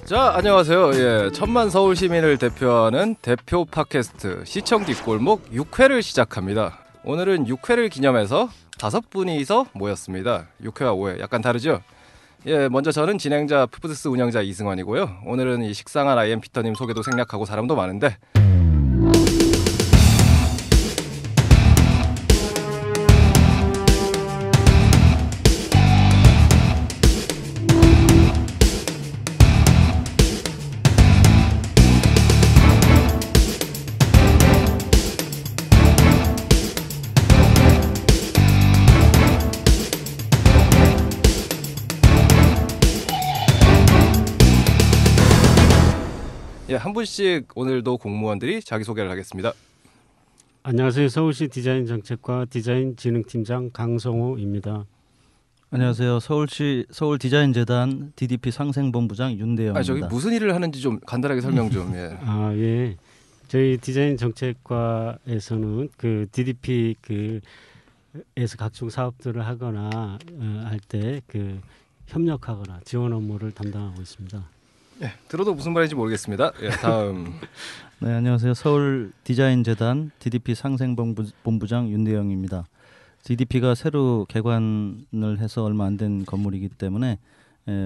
자, 안녕하세요. 예, 천만 서울 시민을 대표하는 대표 팟캐스트 시청 뒷골목 6회를 시작합니다. 오늘은 6회를 기념해서 5분이서 모였습니다. 6회와 5회 약간 다르죠? 예, 먼저 저는 진행자 푸푸드스 운영자 이승환이고요. 오늘은 이 식상한 IM 피터님 소개도 생략하고 사람도 많은데 예, 한 분씩 오늘도 공무원들이 자기소개를 하겠습니다. 안녕하세요. 서울시 디자인정책과 디자인진흥팀장 강성호입니다. 안녕하세요. 서울시 서울디자인재단 DDP 상생본부장 윤대영입니다. 저기 무슨 일을 하는지 좀 간단하게 설명 좀. 예. 예. 저희 디자인정책과에서는 그 DDP 에서 각종 사업들을 하거나 할 때 그 협력하거나 지원 업무를 담당하고 있습니다. 예, 들어도 무슨 말인지 모르겠습니다. 예, 다음. 네, 안녕하세요. 서울디자인재단 DDP 상생본부장 윤대영입니다. DDP가 새로 개관을 해서 얼마 안 된 건물이기 때문에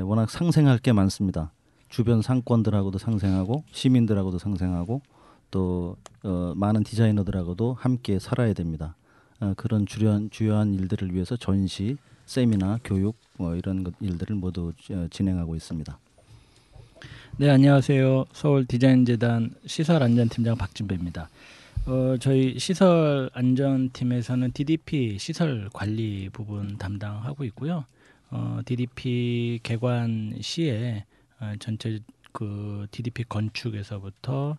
워낙 상생할 게 많습니다. 주변 상권들하고도 상생하고 시민들하고도 상생하고 또 많은 디자이너들하고도 함께 살아야 됩니다. 그런 주요한 일들을 위해서 전시, 세미나, 교육 이런 일들을 모두 진행하고 있습니다. 네, 안녕하세요. 서울디자인재단 시설안전팀장 박진배입니다. 저희 시설안전팀에서는 DDP 시설 관리 부분 담당하고 있고요. DDP 개관 시에 전체 그 DDP 건축에서부터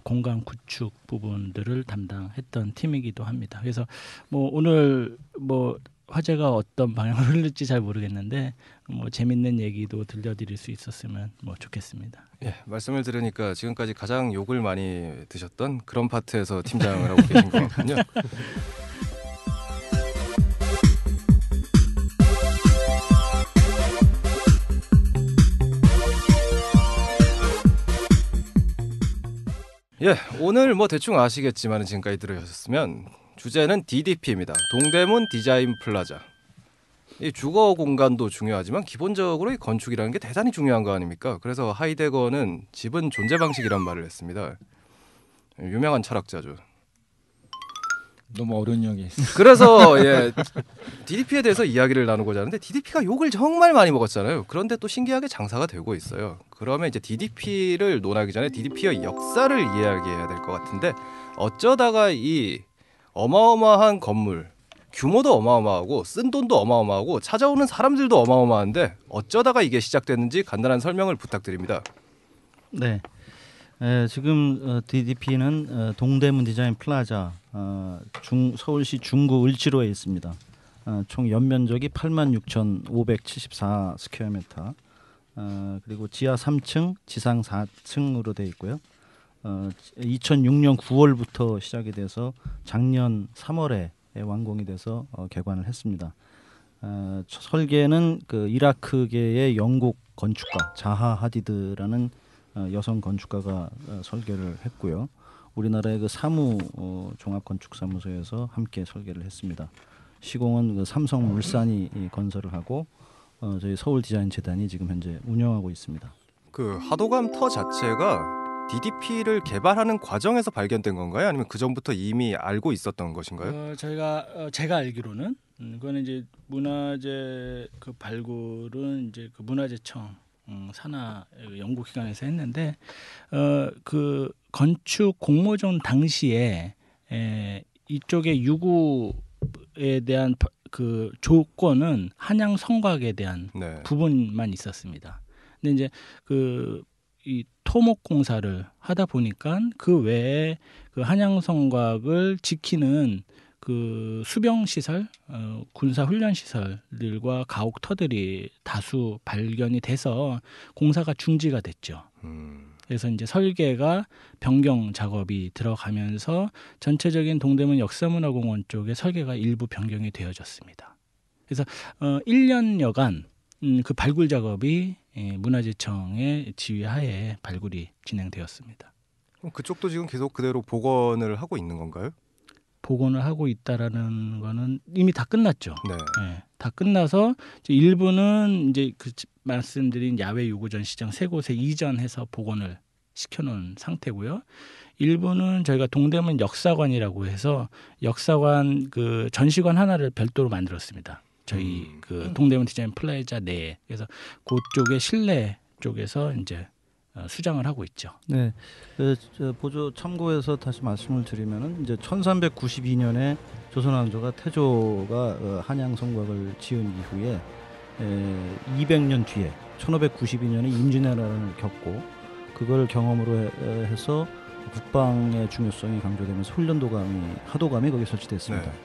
공간 구축 부분들을 담당했던 팀이기도 합니다. 그래서 오늘 화제가 어떤 방향으로 흐를지 잘 모르겠는데 재밌는 얘기도 들려드릴 수 있었으면 좋겠습니다. 예, 말씀을 들으니까 지금까지 가장 욕을 많이 드셨던 그런 파트에서 팀장을 하고 계신 것 같군요. 예, 오늘 대충 아시겠지만 지금까지 들으셨으면 주제는 DDP입니다. 동대문 디자인 플라자. 이 주거 공간도 중요하지만 기본적으로 이 건축이라는 게 대단히 중요한 거 아닙니까? 그래서 하이데거는 집은 존재 방식이란 말을 했습니다. 유명한 철학자죠. 너무 어려운 이야기 했어요. 그래서 DDP에 대해서 이야기를 나누고자 하는데 DDP가 욕을 정말 많이 먹었잖아요. 그런데 또 신기하게 장사가 되고 있어요. 그러면 이제 DDP를 논하기 전에 DDP의 역사를 이야기해야 될 것 같은데 어쩌다가 이 어마어마한 건물, 규모도 어마어마하고 쓴 돈도 어마어마하고 찾아오는 사람들도 어마어마한데 어쩌다가 이게 시작됐는지 간단한 설명을 부탁드립니다. 네, 지금 DDP는 동대문 디자인 플라자 서울시 중구 을지로에 있습니다. 총 연면적이 86,574 스퀘어미터, 그리고 지하 3층, 지상 4층으로 되어 있고요. 2006년 9월부터 시작이 돼서 작년 3월에 완공이 돼서 개관을 했습니다. 설계는 그 이라크계의 영국 건축가 자하 하디드라는 여성 건축가가 설계를 했고요. 우리나라의 그 사무 종합건축사무소에서 함께 설계를 했습니다. 시공은 그 삼성물산이 건설을 하고 저희 서울디자인재단이 지금 현재 운영하고 있습니다. 그 하도감 터 자체가 DDP를 개발하는 과정에서 발견된 건가요? 아니면 그 전부터 이미 알고 있었던 것인가요? 제가 알기로는 그거는 이제 문화재 그 발굴은 이제 그 문화재청 산하 연구기관에서 했는데 그 건축 공모전 당시에 이쪽의 유구에 대한 그 조건은 한양 성곽에 대한 부분만 있었습니다. 근데 이제 이 토목 공사를 하다 보니까 그 외에 그 한양 성곽을 지키는 그 수병 시설, 군사 훈련 시설들과 가옥터들이 다수 발견이 돼서 공사가 중지가 됐죠. 그래서 이제 설계가 변경 작업이 들어가면서 전체적인 동대문 역사문화공원 쪽의 설계가 일부 변경이 되어졌습니다. 그래서 1년여간 그 발굴 작업이 문화재청의 지휘하에 발굴이 진행되었습니다. 그럼 그쪽도 지금 계속 그대로 복원을 하고 있는 건가요? 복원을 하고 있다라는 거는 이미 다 끝났죠. 네. 네, 다 끝나서 이제 일부는 이제 그 말씀드린 야외 요구전 시장 세 곳에 이전해서 복원을 시켜놓은 상태고요. 일부는 저희가 동대문 역사관이라고 해서 역사관 그 전시관 하나를 별도로 만들었습니다. 저희 그 동대문 디자인 플라자 내에. 그래서 그쪽의 실내 쪽에서 이제 수장을 하고 있죠. 네, 저 보조 참고해서 다시 말씀을 드리면은 이제 1392년에 조선왕조가 태조가 한양 성곽을 지은 이후에 200년 뒤에 1592년에 임진왜란을 겪고 그걸 경험으로 해서 국방의 중요성이 강조되면서 훈련도감이 하도감이 거기 설치됐습니다. 네.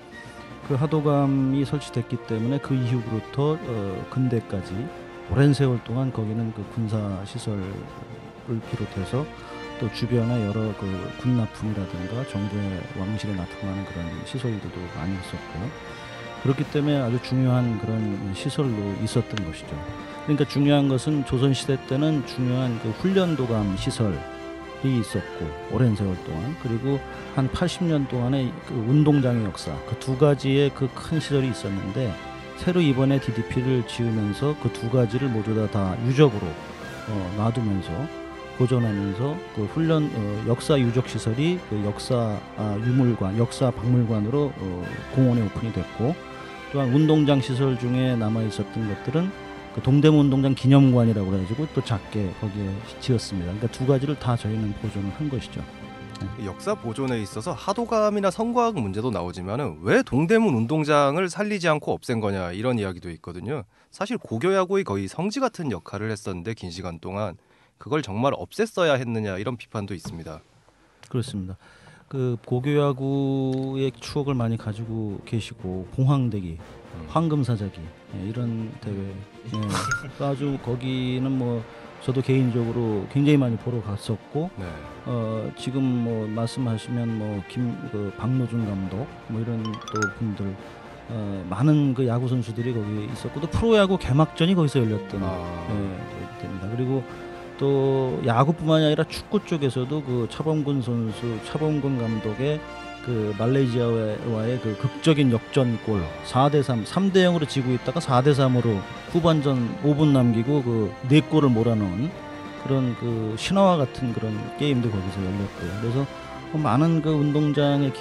그 하도감이 설치됐기 때문에 그 이후부터 근대까지 오랜 세월 동안 거기는 그 군사 시설을 비롯해서 또 주변에 여러 그 군납품이라든가 정부의 왕실에 납품하는 그런 시설들도 많이 있었고 그렇기 때문에 아주 중요한 그런 시설로 있었던 것이죠. 그러니까 중요한 것은 조선 시대 때는 중요한 그 훈련도감 시설이 있었고 오랜 세월 동안 그리고 한 80년 동안의 그 운동장의 역사 그 두 가지의 그 큰 시설이 있었는데 새로 이번에 DDP를 지으면서 그 두 가지를 모두 다 유적으로 놔두면서 보존하면서 그 훈련 역사 유적 시설이 그 역사 유물관, 역사 박물관으로 공원에 오픈이 됐고 또한 운동장 시설 중에 남아 있었던 것들은 그 동대문 운동장 기념관이라고 해가지고 또 작게 거기에 지었습니다. 그러니까 두 가지를 다 저희는 보존을 한 것이죠. 역사 보존에 있어서 하도감이나 성곽 문제도 나오지만은 왜 동대문 운동장을 살리지 않고 없앤 거냐 이런 이야기도 있거든요. 사실 고교야구의 거의 성지 같은 역할을 했었는데 긴 시간 동안 그걸 정말 없앴어야 했느냐 이런 비판도 있습니다. 그렇습니다. 그 고교야구의 추억을 많이 가지고 계시고 봉황대기, 황금사자기 이런 대회 아주 거기는 뭐 저도 개인적으로 굉장히 많이 보러 갔었고 네. 지금 뭐 말씀하시면 뭐 그 박노준 감독 뭐 이런 또 분들 많은 그 야구 선수들이 거기 있었고 또 프로야구 개막전이 거기서 열렸던 때입니다. 그리고 또 야구뿐만이 아니라 축구 쪽에서도 그 차범근 선수, 차범근 감독의 그 말레이시아와의 그 극적인 역전골 4대3, 3대0으로 지고 있다가 4대3으로 후반전 5분 남기고 그 4골을 몰아넣은 그런 그 신화와 같은 그런 게임도 거기서 열렸고요. 그래서 많은 그 운동장의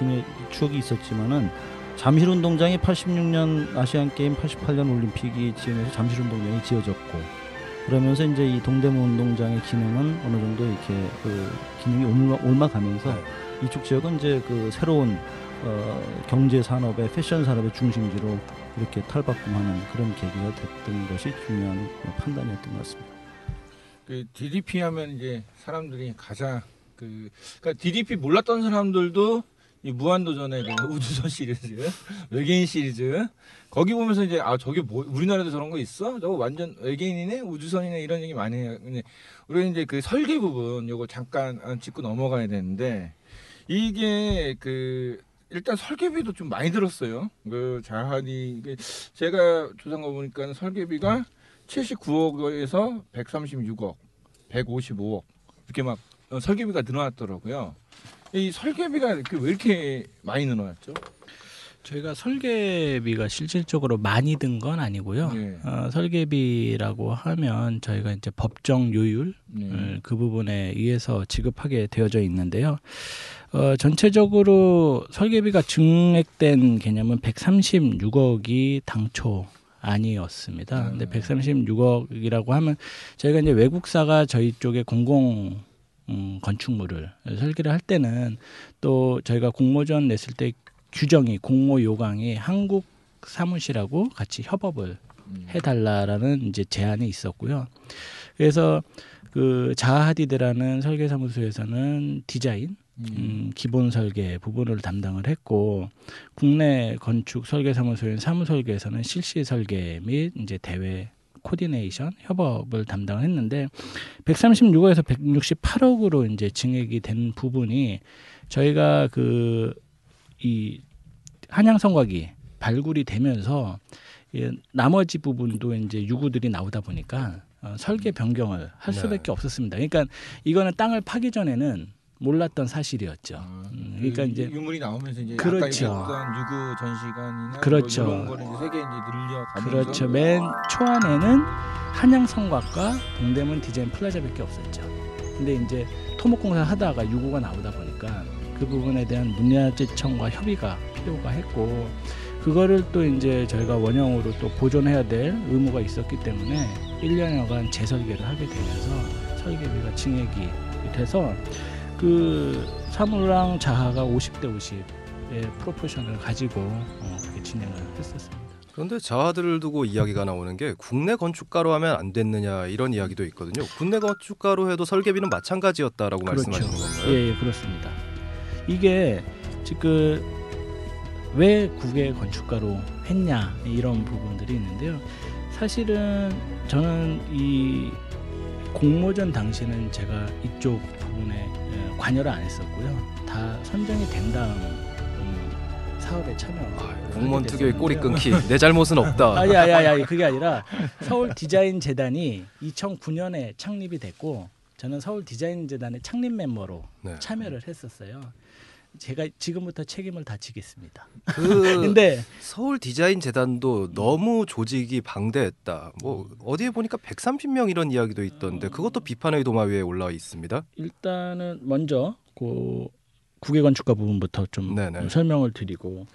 추억이 있었지만은 잠실 운동장이 86년 아시안 게임, 88년 올림픽이 지으면서 잠실 운동장이 지어졌고 그러면서 이제 이 동대문 운동장의 기능은 어느 정도 이렇게 그 기능이 옮아가면서 이쪽 지역은 이제 그 새로운 경제 산업의 패션 산업의 중심지로 이렇게 탈바꿈하는 그런 계기가 됐던 것이 중요한 판단이었던 것 같습니다. 그 DDP 하면 이제 사람들이 가장 그러니까 DDP 몰랐던 사람들도 이 무한도전의 그 우주선 시리즈, 외계인 시리즈 거기 보면서 이제 저게 뭐 우리나라도 저런 거 있어? 저거 완전 외계인이네, 우주선이네 이런 얘기 많이 해요. 근데 우리는 이제 그 설계 부분 요거 잠깐 짚고 넘어가야 되는데 이게 그 일단 설계비도 좀 많이 들었어요. 그 자하니 제가 조사한 거 보니까 설계비가 79억에서 136억, 155억 이렇게 막 설계비가 늘어났더라고요. 이 설계비가 왜 이렇게 많이 늘어났죠? 저희가 설계비가 실질적으로 많이 든 건 아니고요. 네. 설계비라고 하면 저희가 이제 법정 요율 그 부분에 의해서 지급하게 되어져 있는데요. 전체적으로 설계비가 증액된 개념은 136억이 당초 아니었습니다. 근데 136억이라고 하면 저희가 이제 외국사가 저희 쪽에 공공 건축물을 설계를 할 때는 또 저희가 공모전 냈을 때 규정이 공모 요강이 한국 사무실하고 같이 협업을 해달라라는 이제 제안이 있었고요. 그래서 그 자하디드라는 설계사무소에서는 디자인, 기본 설계 부분을 담당을 했고 국내 건축 설계사무소인 사무설계에서는 실시 설계 및 이제 대외 코디네이션 협업을 담당을 했는데 136억에서 168억으로 이제 증액이 된 부분이 저희가 이 한양 성곽이 발굴이 되면서 나머지 부분도 이제 유구들이 나오다 보니까 설계 변경을 할 수밖에 없었습니다. 그러니까 이거는 땅을 파기 전에는 몰랐던 사실이었죠. 그러니까 이제 유물이 나오면서 이제 그렇죠. 아까 얘기했던 유구 전시관이나 그렇죠. 뭐 이런 거를 이제 세계 이제 늘려가면서 그렇죠. 맨 초안에는 한양성곽과 동대문 디자인 플라자밖에 없었죠. 근데 이제 토목공사 하다가 유구가 나오다 보니까 그 부분에 대한 문화재청과 협의가 필요가 했고 그거를 또 이제 저희가 원형으로 또 보존해야 될 의무가 있었기 때문에 1년여간 재설계를 하게 되면서 설계비가 증액이 돼서 그 사물랑 자하가 50대 50의 프로포션을 가지고 그렇게 진행을 했었습니다. 그런데 자아들을 두고 이야기가 나오는 게 국내 건축가로 하면 안 됐느냐 이런 이야기도 있거든요. 국내 건축가로 해도 설계비는 마찬가지였다라고 말씀하시는 건가요? 예, 그렇습니다. 이게 지금 왜 국외 건축가로 했냐 이런 부분들이 있는데요. 사실은 저는 이 공모전 당시에는 제가 이쪽 부분에 관여를 안 했었고요. 다 선정이 된 다음 사업에 참여. 공무원 특유의 꼬리 끊기. 내 잘못은 없다. 아야 그게 아니라 서울 디자인 재단이 2009년에 창립이 됐고 저는 서울 디자인 재단의 창립 멤버로 네. 참여를 했었어요. 제가 지금부터 책임을 다 지겠습니다. 근데 서울 디자인 재단도 너무 조직이 방대했다. 뭐 어디에 보니까 130명 이런 이야기도 있던데 그것도 비판의 도마 위에 올라와 있습니다. 일단은 먼저 그 국외건축가 부분부터 좀 네네. 설명을 드리고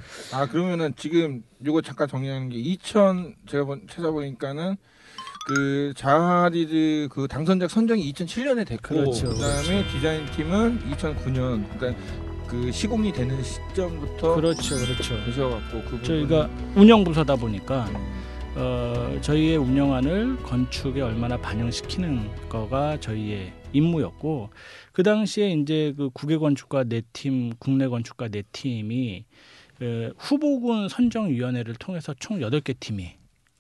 그러면은 지금 요거 잠깐 정리하는 게 제가 찾아보니까는 그 자하디드 그 당선작 선정이 2007년에 됐고 그렇죠, 그다음에 디자인팀은 2009년 그러니까 그 시공이 되는 시점부터 그렇죠. 되셔갖고 그 저희가 운영부서다 보니까 저희의 운영안을 건축에 얼마나 반영시키는 거가 저희의 임무였고 그 당시에 이제 그 국외 건축가 4팀, 국내 건축가 4팀이 후보군 선정위원회를 통해서 총 8개 팀이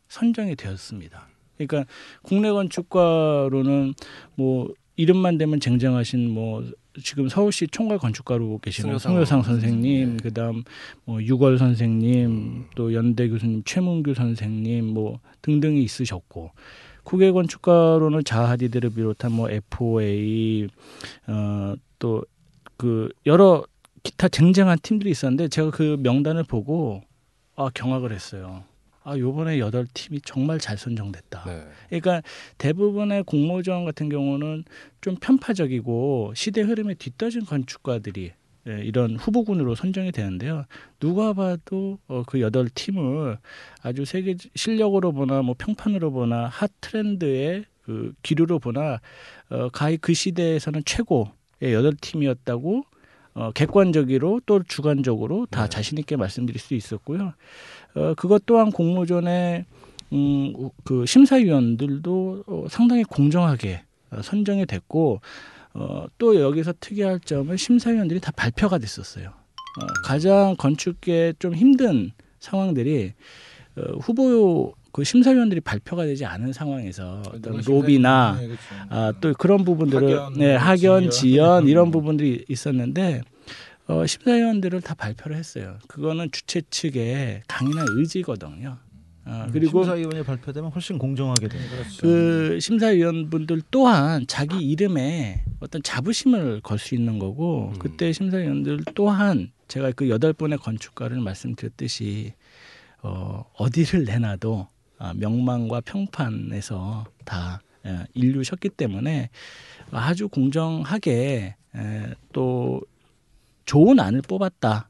선정이 되었습니다. 그러니까 국내 건축가로는 뭐 이름만 되면 쟁쟁하신 뭐 지금 서울시 총괄 건축가로 계시는 송효상 선생님, 그다음 뭐 유걸 선생님, 또 연대 교수님 최문규 선생님 뭐 등등이 있으셨고 국외 건축가로는 자하디드를 비롯한 뭐 FOA 또 그 여러 기타 쟁쟁한 팀들이 있었는데 제가 그 명단을 보고 경악을 했어요. 요번에 8팀이 정말 잘 선정됐다. 네. 그러니까 대부분의 공모전 같은 경우는 좀 편파적이고 시대 흐름에 뒤떨어진 건축가들이 이런 후보군으로 선정이 되는데요. 누가 봐도 그 8팀을 아주 세계 실력으로 보나 뭐 평판으로 보나 핫 트렌드의 그 기류로 보나 가히 그 시대에서는 최고의 8팀이었다고 객관적으로 또 주관적으로 다 자신 있게 말씀드릴 수 있었고요. 그것 또한 공모전에 그 심사위원들도 상당히 공정하게 선정이 됐고 또 여기서 특이할 점은 심사위원들이 다 발표가 됐었어요. 가장 건축계 좀 힘든 상황들이 후보 그 심사위원들이 발표가 되지 않은 상황에서 어떤 로비나 또 그런 부분들을 학연, 지연 이런 부분들이 있었는데 심사위원들을 다 발표를 했어요. 그거는 주최 측의 강인한 의지거든요. 그리고 심사위원회 발표되면 훨씬 공정하게 됩니다. 그 심사위원분들 또한 자기 이름에 어떤 자부심을 걸 수 있는 거고 그때 심사위원들 또한 제가 그 8분의 건축가를 말씀드렸듯이 어디를 내놔도 명망과 평판에서 다 인류셨기 때문에 아주 공정하게 또 좋은 안을 뽑았다.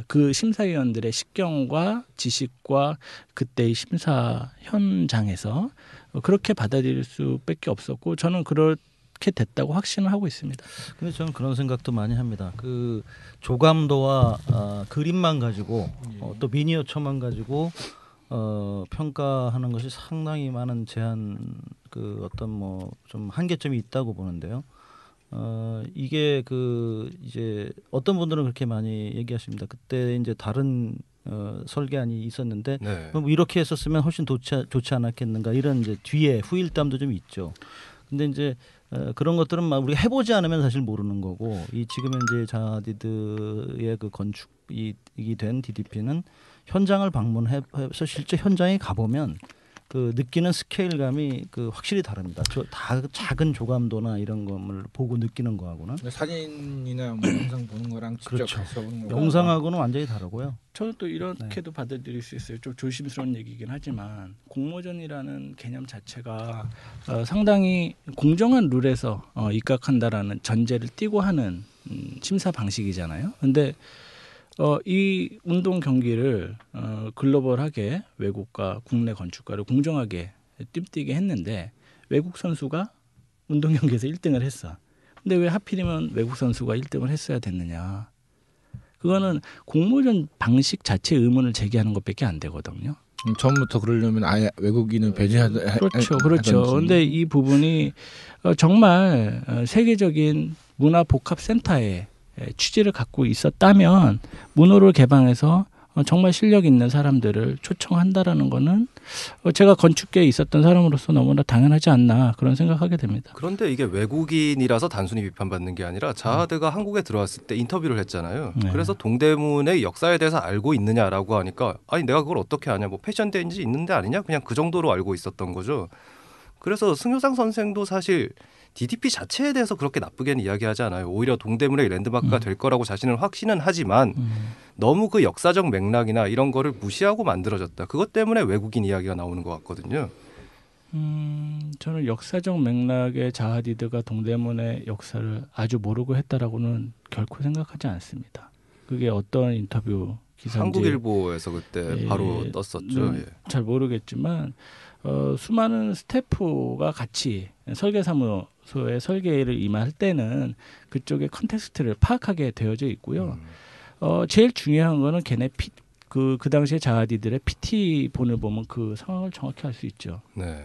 그 심사위원들의 식견과 지식과 그때의 심사 현장에서 그렇게 받아들일 수밖에 없었고 저는 그렇게 됐다고 확신을 하고 있습니다. 근데 저는 그런 생각도 많이 합니다. 그 조감도와 그림만 가지고 또 미니어처만 가지고 평가하는 것이 상당히 많은 제한 그 어떤 뭐 좀 한계점이 있다고 보는데요. 이게 그 이제 어떤 분들은 그렇게 많이 얘기하십니다. 그때 이제 다른 설계안이 있었는데 뭐 이렇게 했었으면 훨씬 좋지 않았겠는가 이런 이제 뒤에 후일담도 좀 있죠. 근데 이제 그런 것들은 막 우리가 해보지 않으면 사실 모르는 거고 이 지금 현재 자하디드의 그 건축이 된 DDP는 현장을 방문해서 실제 현장에 가보면 그 느끼는 스케일감이 그 확실히 다릅니다. 다 작은 조감도나 이런 것을 보고 느끼는 거하고는 사진이나 뭐 영상 보는 거랑 직접 그렇죠. 가서 보는 거. 영상하고는 완전히 다르고요. 저는 또 이렇게도 받아들일 수 있어요. 좀 조심스러운 얘기긴 하지만 공모전이라는 개념 자체가 상당히 공정한 룰에서 입각한다라는 전제를 띄고 하는 심사 방식이잖아요. 근데 이 운동 경기를 글로벌하게 외국과 국내 건축가를 공정하게 띠뛰게 했는데 외국 선수가 운동 경기에서 1등을 했어. 근데 왜 하필이면 외국 선수가 1등을 했어야 됐느냐? 그거는 공모전 방식 자체 의문을 제기하는 것밖에 안 되거든요. 처음부터 그러려면 아예 외국인을 배제하든. 그렇죠. 근데 이 부분이 정말 세계적인 문화 복합 센터의 취지를 갖고 있었다면 문호를 개방해서 정말 실력 있는 사람들을 초청한다라는 거는 제가 건축계에 있었던 사람으로서 너무나 당연하지 않나 그런 생각하게 됩니다. 그런데 이게 외국인이라서 단순히 비판받는 게 아니라 자하드가 한국에 들어왔을 때 인터뷰를 했잖아요. 네. 그래서 동대문의 역사에 대해서 알고 있느냐라고 하니까 아니 내가 그걸 어떻게 아냐 뭐 패션대인지 있는데 아니냐 그냥 그 정도로 알고 있었던 거죠. 그래서 승효상 선생도 사실 DDP 자체에 대해서 그렇게 나쁘게는 이야기하지 않아요. 오히려 동대문의 랜드마크가 될 거라고 자신은 확신은 하지만 너무 그 역사적 맥락이나 이런 거를 무시하고 만들어졌다. 그것 때문에 외국인 이야기가 나오는 것 같거든요. 저는 역사적 맥락의 자하디드가 동대문의 역사를 아주 모르고 했다라고는 결코 생각하지 않습니다. 그게 어떤 인터뷰 기사인지 한국일보에서 그때 바로 떴었죠. 예. 잘 모르겠지만 수많은 스태프가 같이 설계사무소의 설계를 임할 때는 그쪽의 컨텍스트를 파악하게 되어져 있고요. 제일 중요한 거는 걔네 그 당시에 자하디들의 PT본을 보면 그 상황을 정확히 알 수 있죠. 네.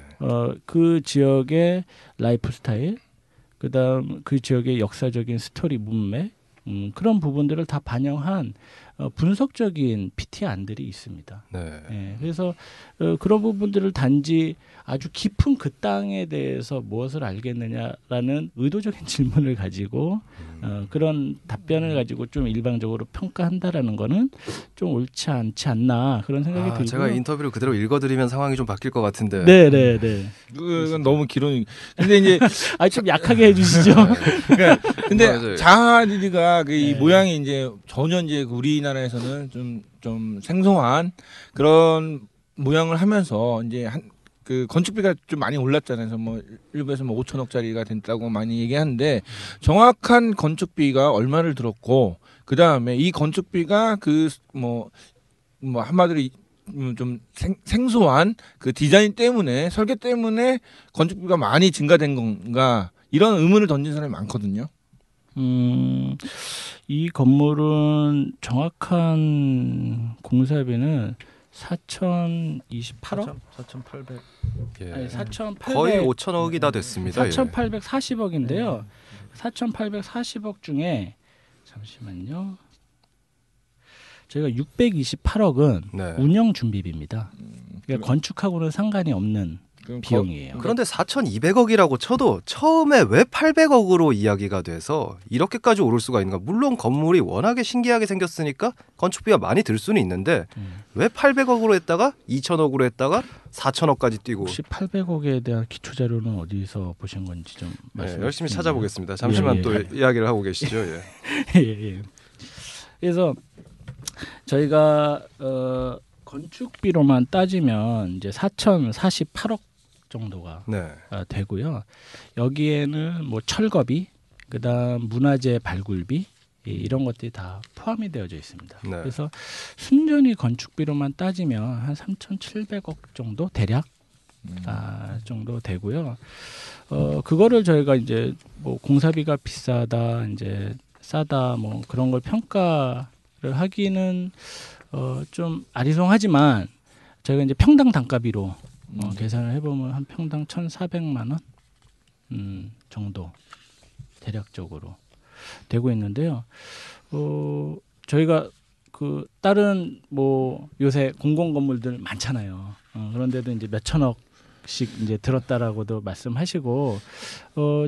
그 지역의 라이프 스타일, 그다음 그 지역의 역사적인 스토리 문맥, 그런 부분들을 다 반영한 분석적인 PT안들이 있습니다. 네. 예, 그래서 그런 부분들을 단지 아주 깊은 그 땅에 대해서 무엇을 알겠느냐라는 의도적인 질문을 가지고 그런 답변을 가지고 좀 일방적으로 평가한다라는 거는 좀 옳지 않지 않나 그런 생각이 들고요. 제가 인터뷰를 그대로 읽어드리면 상황이 좀 바뀔 것 같은데. 네. 그건 너무 길은. 근데 이제 좀 약하게 해주시죠. 근데 맞아요. 자하디드가 이 네. 모양이 이제 전혀 이제 우리나라에서는 좀 생소한 그런 모양을 하면서 이제 그 건축비가 좀 많이 올랐잖아요. 그래서 뭐 일부에서 뭐 5천억짜리가 됐다고 많이 얘기하는데 정확한 건축비가 얼마를 들었고 그 다음에 이 건축비가 그 뭐 한마디로 좀 생소한 그 디자인 때문에 설계 때문에 건축비가 많이 증가된 건가 이런 의문을 던진 사람이 많거든요. 이 건물은 정확한 공사비는 4,028억? 4,800. 예. 아니 4,800 거의 5천억이 다 됐습니다. 4,840억인데요. 4,840억 중에 잠시만요. 저희가 628억은 네. 운영 준비비입니다. 그러니까 건축하고는 상관이 없는 비용이에요. 그런데 4,200억이라고 쳐도 처음에 왜 800억으로 이야기가 돼서 이렇게까지 오를 수가 있는가? 물론 건물이 워낙에 신기하게 생겼으니까 건축비가 많이 들 수는 있는데 왜 800억으로 했다가 2천억으로 했다가 4천억까지 뛰고 혹시 800억에 대한 기초 자료는 어디서 보신 건지 좀 말씀. 네, 열심히 찾아보겠습니다. 잠시만 예. 또 이야기를 하고 계시죠. 예. 예. 그래서 저희가 건축비로만 따지면 이제 4,048억 정도가 네. 되고요. 여기에는 뭐 철거비, 그다음 문화재 발굴비 이런 것들이 다 포함이 되어져 있습니다. 네. 그래서 순전히 건축비로만 따지면 한 3,700억 정도 대략 정도 되고요. 그거를 저희가 이제 뭐 공사비가 비싸다, 이제 싸다, 뭐 그런 걸 평가를 하기는 좀 아리송하지만 저희가 이제 평당 단가비로 계산을 해보면 한 평당 1,400만 원 정도 대략적으로 되고 있는데요. 저희가 그 다른 뭐 요새 공공 건물들 많잖아요. 그런데도 이제 몇 천억 이제 들었다라고도 말씀하시고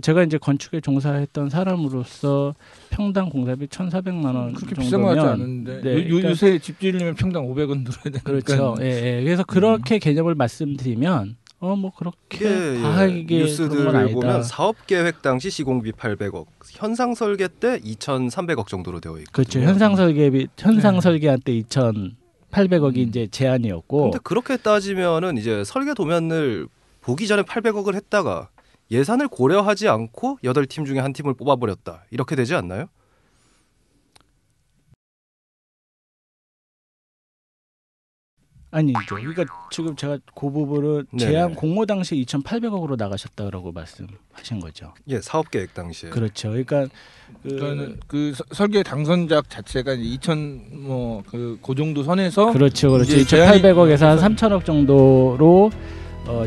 제가 이제 건축에 종사했던 사람으로서 평당 공사비 1,400만 원 그렇게 비싼 거 같지 정도면 않은데 네, 그러니까, 요새 집 지으려면 평당 500원 들어야 되니까 그렇죠. 예, 예. 그래서 그렇게 개념을 말씀드리면 뭐 그렇게 과하게 뉴스들을 그런 건 보면 아니다. 사업 계획 당시 시공비 800억, 현상 설계 때 2,300억 정도로 되어 있거든요. 그렇죠. 현상 설계한 때 2,800억이 이제 제한이었고. 근데 그렇게 따지면은 이제 설계 도면을 보기 전에 800억을 했다가 예산을 고려하지 않고 8팀 중에 한 팀을 뽑아버렸다. 이렇게 되지 않나요? 아니죠. 그러니까 지금 제가 그 부분은 네네. 제한 공모 당시 2,800억으로 나가셨다고 말씀하신 거죠. 예, 사업 계획 당시에. 그렇죠. 그러니까 그러니까는 그 설계 당선작 자체가 이제 2천 뭐그 정도 선에서 그렇죠. 이제 2,800억에서 한 3,000억 정도로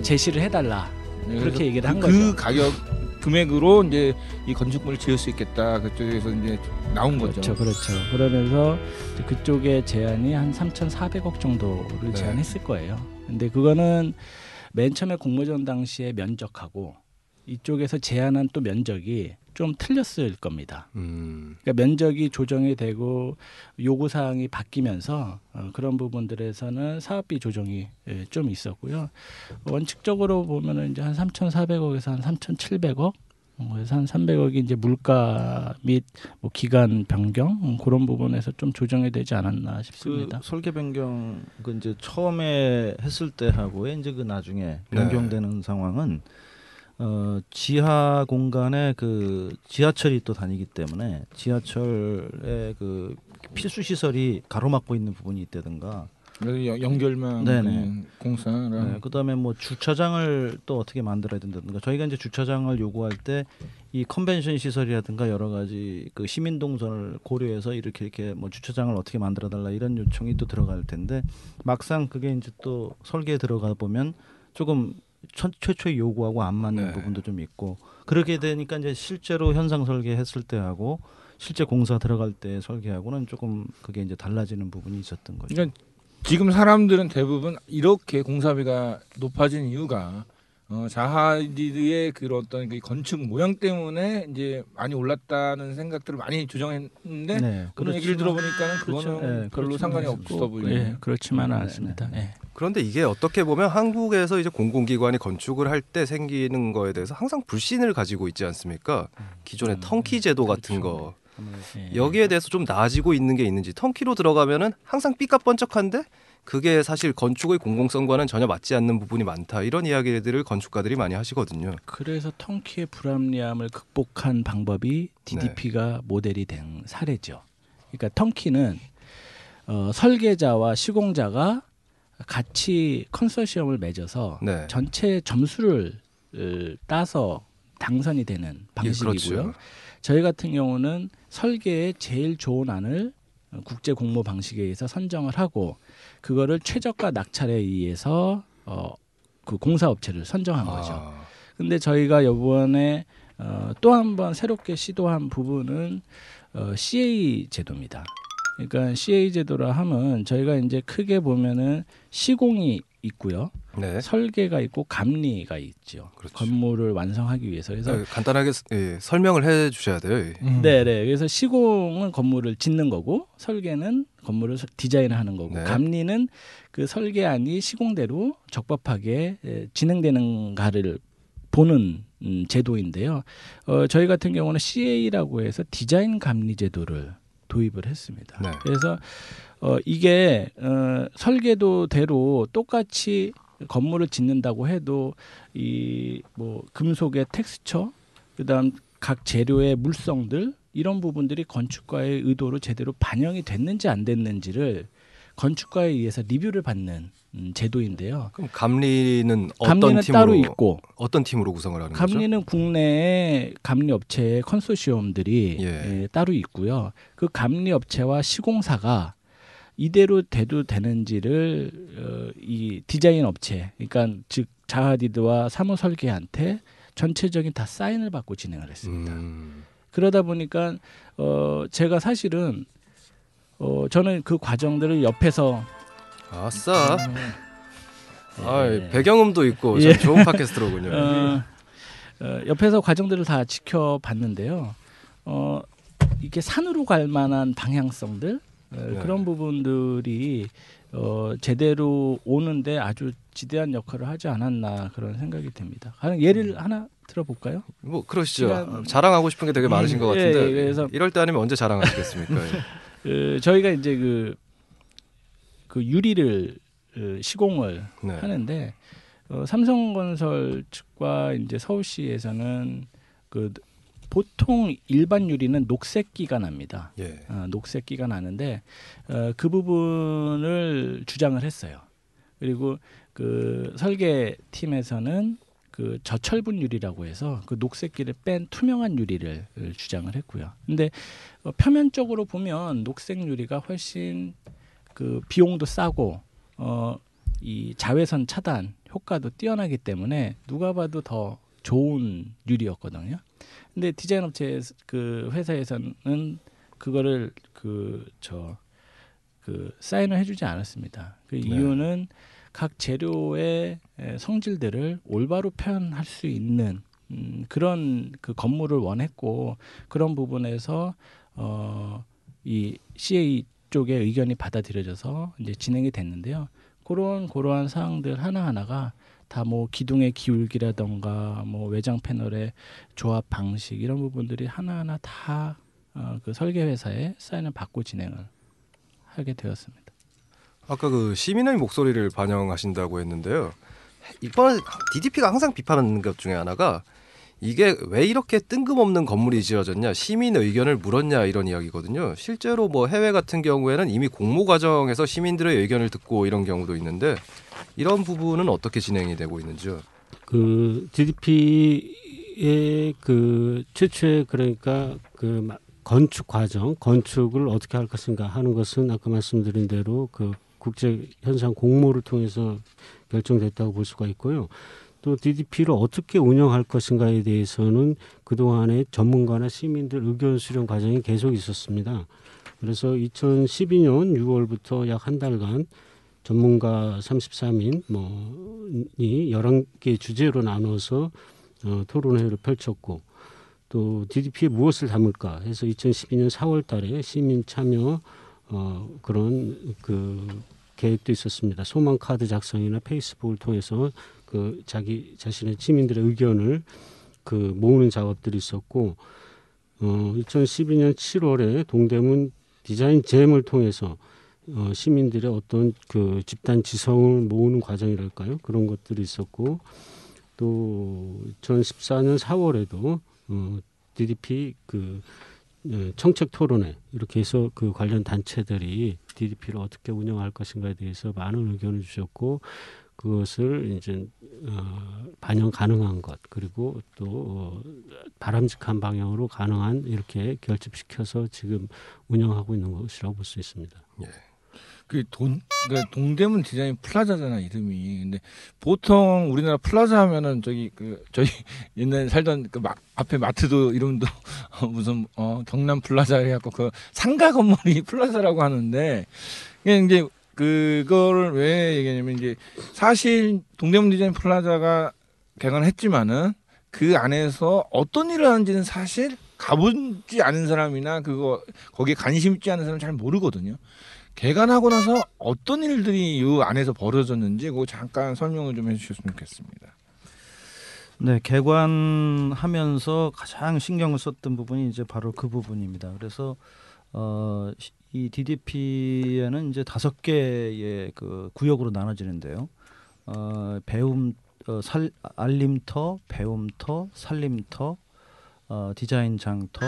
제시를 해달라. 네, 그렇게 얘기를 한 그 거죠. 가격 금액으로 이제 이 건축물을 지을 수 있겠다 그쪽에서 이제 나온 거죠. 그렇죠, 그렇죠. 그러면서 이제 그쪽의 제한이 한 3,400억 정도를 네. 제한했을 거예요. 근데 그거는 맨 처음에 공모전 당시에 면적하고 이쪽에서 제한한 또 면적이 좀 틀렸을 겁니다. 그러니까 면적이 조정이 되고 요구 사항이 바뀌면서 그런 부분들에서는 사업비 조정이 좀 있었고요. 원칙적으로 보면은 이제 한 3,400억에서 한 3,700억, 그래서 한 300억이 이제 물가 및 뭐 기간 변경 그런 부분에서 좀 조정이 되지 않았나 싶습니다. 그 설계 변경 그 이제 처음에 했을 때 하고의 이제 그 나중에 변경되는 상황은 지하 공간에 그 지하철이 또 다니기 때문에 지하철의 그 필수 시설이 가로막고 있는 부분이 있다든가 연결망 네네. 공사랑 네, 그다음에 뭐 주차장을 또 어떻게 만들어야 된다든가 저희가 이제 주차장을 요구할 때 이 컨벤션 시설이라든가 여러 가지 그 시민 동선을 고려해서 이렇게 뭐 주차장을 어떻게 만들어 달라 이런 요청이 또 들어갈 텐데 막상 그게 이제 또 설계에 들어가 보면 조금 최초의 요구하고 안 맞는 네. 부분도 좀 있고 그렇게 되니까 이제 실제로 현상 설계했을 때하고 실제 공사 들어갈 때 설계하고는 조금 그게 이제 달라지는 부분이 있었던 거죠. 그러니까 지금 사람들은 대부분 이렇게 공사비가 높아진 이유가 자하디드의 그런 어떤 그 건축 모양 때문에 이제 많이 올랐다는 생각들을 많이 조정했는데 네, 그런 얘기를 들어보니까는 그거는 그렇죠. 네, 별로 그렇지는 상관이 않습니다. 없어 보이네요. 예, 그렇지만은 네, 않습니다. 네. 예. 그런데 이게 어떻게 보면 한국에서 이제 공공기관이 건축을 할 때 생기는 거에 대해서 항상 불신을 가지고 있지 않습니까? 기존의 턴키 제도 같은 거. 예. 여기에 대해서 좀 나아지고 있는 게 있는지 턴키로 들어가면은 항상 삐까뻔쩍한데 그게 사실 건축의 공공성과는 전혀 맞지 않는 부분이 많다 이런 이야기들을 건축가들이 많이 하시거든요. 그래서 턴키의 불합리함을 극복한 방법이 DDP가 모델이 된 사례죠. 그러니까 턴키는 설계자와 시공자가 같이 컨소시엄을 맺어서 네. 전체 점수를 따서 당선이 되는 방식이고요. 예, 그렇죠. 저희 같은 경우는 설계에 제일 좋은 안을 국제 공모 방식에 의해서 선정을 하고 그거를 최저가 낙찰에 의해서 그 공사업체를 선정한 거죠. 근데 저희가 이번에 또 한 번 새롭게 시도한 부분은 CA 제도입니다. 그러니까 CA 제도라 하면 저희가 이제 크게 보면은 시공이 있고요. 네. 설계가 있고 감리가 있죠. 그렇죠. 건물을 완성하기 위해서. 그래서 네, 간단하게 설명을 해 주셔야 돼요. 예. 네. 그래서 시공은 건물을 짓는 거고 설계는 건물을 디자인하는 거고 네. 감리는 그 설계안이 시공대로 적법하게 진행되는가를 보는 제도인데요. 저희 같은 경우는 CA라고 해서 디자인 감리 제도를 도입을 했습니다. 네. 그래서 이게 설계도대로 똑같이 건물을 짓는다고 해도 이 뭐 금속의 텍스처, 그다음 각 재료의 물성들 이런 부분들이 건축가의 의도로 제대로 반영이 됐는지 안 됐는지를 건축가에 의해서 리뷰를 받는 제도인데요. 그럼 감리는 감리는 어떤 따로 팀으로 있고 어떤 팀으로 구성을 하는 거죠? 감리는 국내의 감리 업체의 컨소시엄들이 예. 따로 있고요. 그 감리 업체와 시공사가 이대로 돼도 되는지를 이 디자인 업체, 그러니까 즉 자하디드와 사무설계한테 전체적인 다 사인을 받고 진행을 했습니다. 그러다 보니까 제가 사실은 저는 그 과정들을 옆에서 아싸. 배경음도 있고 참 좋은 팟캐스트로군요. 옆에서 과정들을 다 지켜봤는데요. 이게 산으로 갈 만한 방향성들 그런 부분들이 제대로 오는데 아주 지대한 역할을 하지 않았나 그런 생각이 듭니다. 예를 하나 들어볼까요? 뭐 그러시죠. 시간- 자랑하고 싶은 게 되게 많으신 것 같은데 그래서 이럴 때 아니면 언제 자랑하시겠습니까? 저희가 이제 그 유리를 시공을 네. 하는데 삼성건설 측과 이제 서울시에서는 그 보통 일반 유리는 녹색기가 납니다. 예. 녹색기가 나는데 그 부분을 주장을 했어요. 그리고 그 설계팀에서는 그 저철분 유리라고 해서 그 녹색기를 뺀 투명한 유리를 주장을 했고요. 근데 표면적으로 보면 녹색 유리가 훨씬 그 비용도 싸고 이 자외선 차단 효과도 뛰어나기 때문에 누가 봐도 더 좋은 유리였거든요. 근데 디자인 업체 그 회사에서는 그거를 그 사인을 해주지 않았습니다. 그 이유는 각 재료의 성질들을 올바로 표현할 수 있는 그런 그 건물을 원했고 그런 부분에서 이 CA 쪽의 의견이 받아들여져서 이제 진행이 됐는데요. 그러한 사항들 하나하나가 다 뭐 기둥의 기울기라던가 뭐 외장 패널의 조합 방식 이런 부분들이 하나하나 다 그 설계 회사에 사인을 받고 진행을 하게 되었습니다. 아까 그 시민의 목소리를 반영하신다고 했는데요. 이번 DDP가 항상 비판하는 것 중에 하나가 이게 왜 이렇게 뜬금없는 건물이 지어졌냐, 시민 의견을 물었냐 이런 이야기거든요. 실제로 뭐 해외 같은 경우에는 이미 공모 과정에서 시민들의 의견을 듣고 이런 경우도 있는데 이런 부분은 어떻게 진행이 되고 있는지요? 그 DDP의 그 최초의 그러니까 그 건축 과정, 건축을 어떻게 할 것인가 하는 것은 아까 말씀드린 대로 그 국제 현상 공모를 통해서 결정됐다고 볼 수가 있고요. 또 DDP를 어떻게 운영할 것인가에 대해서는 그동안에 전문가나 시민들 의견 수렴 과정이 계속 있었습니다. 그래서 2012년 6월부터 약 한 달간 전문가 33인 이 11개 주제로 나눠서 토론회를 펼쳤고 또 DDP에 무엇을 담을까 해서 2012년 4월 달에 시민 참여 그런 그 계획도 있었습니다. 소망 카드 작성이나 페이스북을 통해서 그 자기 자신의 시민들의 의견을 그 모으는 작업들이 있었고 2012년 7월에 동대문 디자인 잼을 통해서 시민들의 어떤 그 집단 지성을 모으는 과정이랄까요? 그런 것들이 있었고 또 2014년 4월에도 DDP 그 청책 토론회 이렇게 해서 그 관련 단체들이 DDP를 어떻게 운영할 것인가에 대해서 많은 의견을 주셨고 그것을 이제 반영 가능한 것 그리고 또 바람직한 방향으로 가능한 이렇게 결집시켜서 지금 운영하고 있는 것이라고 볼 수 있습니다. 예. 그러니까 동대문 디자인 플라자잖아 이름이. 근데 보통 우리나라 플라자 하면은 저희 옛날에 살던 그 앞에 마트도 이름도 무슨 경남 플라자 해갖고 그 상가 건물이 플라자라고 하는데 이게 이제 그거를 왜 얘기하냐면 이제 사실 동대문 디자인 플라자가 개관했지만은 그 안에서 어떤 일을 하는지는 사실 가보지 않은 사람이나 거기에 관심 있지 않은 사람은 잘 모르거든요. 개관하고 나서 어떤 일들이 이 안에서 벌어졌는지 그거 잠깐 설명을 좀 해주셨으면 좋겠습니다. 네, 개관하면서 가장 신경을 썼던 부분이 이제 바로 그 부분입니다. 그래서 이 DDP에는 이제 5개의 그 구역으로 나눠지는데요. 알림터, 배움터, 살림터, 디자인 장터,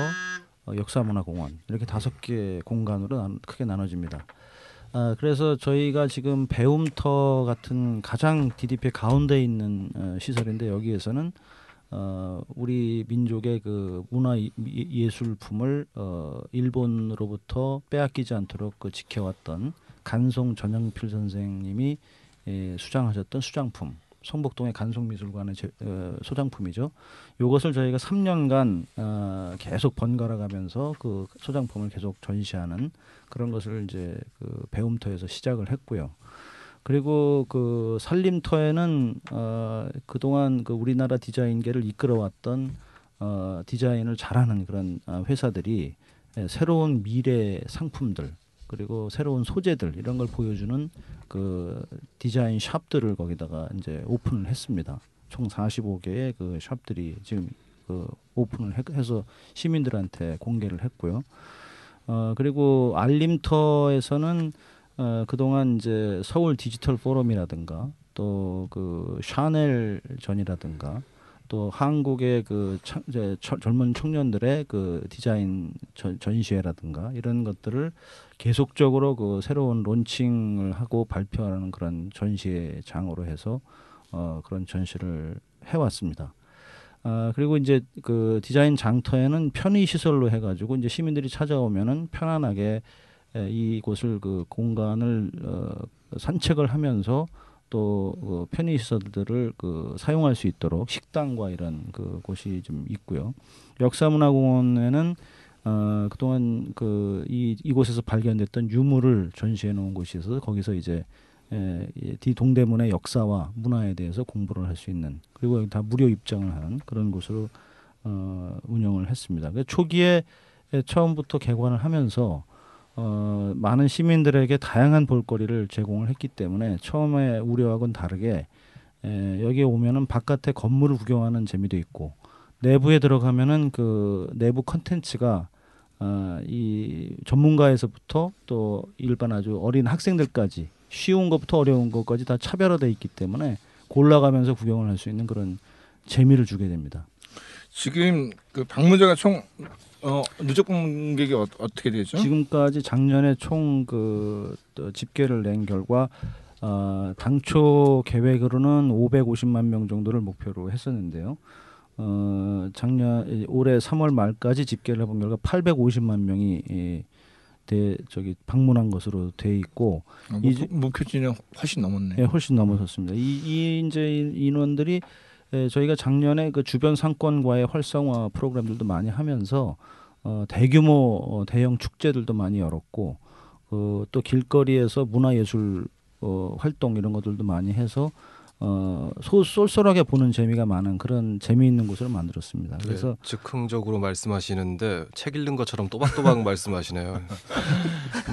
역사문화공원 이렇게 5개 공간으로 크게 나눠집니다. 그래서 저희가 지금 배움터 같은 가장 DDP 가운데 있는 시설인데 여기에서는 우리 민족의 그 문화 예술품을 일본으로부터 빼앗기지 않도록 그 지켜왔던 간송 전영필 선생님이 수장하셨던 수장품 성북동의 간송미술관의 소장품이죠. 이것을 저희가 3년간 계속 번갈아가면서 그 소장품을 계속 전시하는 그런 것을 이제 그 배움터에서 시작을 했고요. 그리고 그 산림터에는 그동안 그 우리나라 디자인계를 이끌어왔던 디자인을 잘하는 그런 회사들이 새로운 미래 상품들 그리고 새로운 소재들 이런 걸 보여주는 그 디자인 샵들을 거기다가 이제 오픈을 했습니다. 총 45개의 그 샵들이 지금 그 오픈을 해서 시민들한테 공개를 했고요. 그리고 알림터에서는 그동안 이제 서울 디지털 포럼이라든가 또 그 샤넬 전이라든가 또 한국의 그 이제 젊은 청년들의 그 디자인 전시회라든가 이런 것들을 계속적으로 그 새로운 론칭을 하고 발표하는 그런 전시회장으로 해서 그런 전시를 해왔습니다. 그리고 이제 그 디자인 장터에는 편의 시설로 해가지고 이제 시민들이 찾아오면은 편안하게 이곳을 그 공간을 산책을 하면서 또 편의 시설들을 그 사용할 수 있도록 식당과 이런 그 곳이 좀 있고요. 역사문화공원에는 그동안 그 이곳에서 발견됐던 유물을 전시해 놓은 곳이 있어서 거기서 이제 동대문의 역사와 문화에 대해서 공부를 할 수 있는 그리고 여기 다 무료 입장을 하는 그런 곳으로 운영을 했습니다. 초기에 처음부터 개관을 하면서 많은 시민들에게 다양한 볼거리를 제공을 했기 때문에 처음에 우려하고는 다르게 여기에 오면은 바깥에 건물을 구경하는 재미도 있고 내부에 들어가면은 그 내부 컨텐츠가 이 전문가에서부터 또 일반 아주 어린 학생들까지 쉬운 것부터 어려운 것까지 다 차별화되어 있기 때문에 골라가면서 구경을 할 수 있는 그런 재미를 주게 됩니다. 지금 그 방문자가 총 누적 방문객이 어떻게 되죠? 지금까지 작년에 총 그 집계를 낸 결과 당초 계획으로는 550만 명 정도를 목표로 했었는데요. 올해 3월 말까지 집계를 해본 결과 850만 명이 방문한 것으로 돼 있고 목표치는 훨씬 넘었네. 네, 훨씬 넘어섰습니다. 이 이제 인원들이 저희가 작년에 그 주변 상권과의 활성화 프로그램들도 많이 하면서 대규모 대형 축제들도 많이 열었고 또 길거리에서 문화예술 활동 이런 것들도 많이 해서 쏠쏠하게 보는 재미가 많은 그런 재미있는 곳을 만들었습니다. 그래서 즉흥적으로 말씀하시는데 책 읽는 것처럼 또박또박 말씀하시네요.